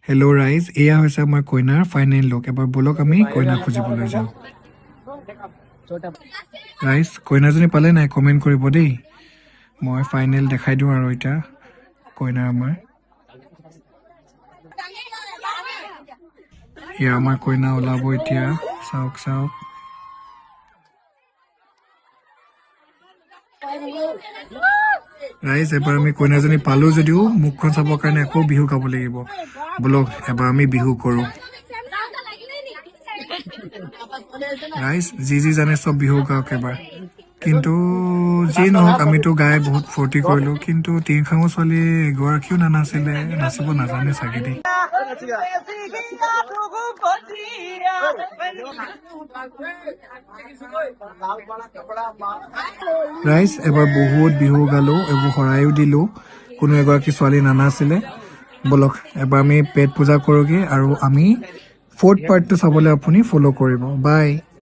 Hello' ৰাইজ, এয়া হৈছে আমাৰ কইনাৰ ফাইনেল লুক। এবাৰ ব'লক আমি কইনা খুজিবলৈ যাওঁ। ৰাইজ, কইনাজনী পালে নাই কমেণ্ট কৰিব দেই। মই ফাইনেল দেখাই দিওঁ আৰু এতিয়া কইনা আমাৰ। এয়া আমাৰ কইনা ওলাব এতিয়া, চাওক চাওক। ৰাইজ, এবাৰ আমি কইনাজনী পালো যদিও মুখখন চাবৰ কাৰণে আকৌ বিহু গাব লাগিব। ব'লক এবাৰ আমি বিহু কৰোঁ। ৰাইজ, যি জানে চব বিহু গাওক এবাৰ। কিন্তু যি নহওক, আমিতো গাই বহুত ফূৰ্তি কৰিলোঁ, কিন্তু টিংখাঙৰ ছোৱালী এগৰাকীও নানাছিলে, নাচিব নাজানে চাগে দেই। ৰাইজ, এবাৰ বহুত বিহু গালোঁ, এইবোৰ শৰাইও দিলোঁ, কোনো এগৰাকী ছোৱালী নানাছিলে। ব'লক এবাৰ আমি পেট পূজা কৰোঁগৈ, আৰু আমি 4th পাৰ্টটো চাবলৈ আপুনি ফ'ল' কৰিব। বাই।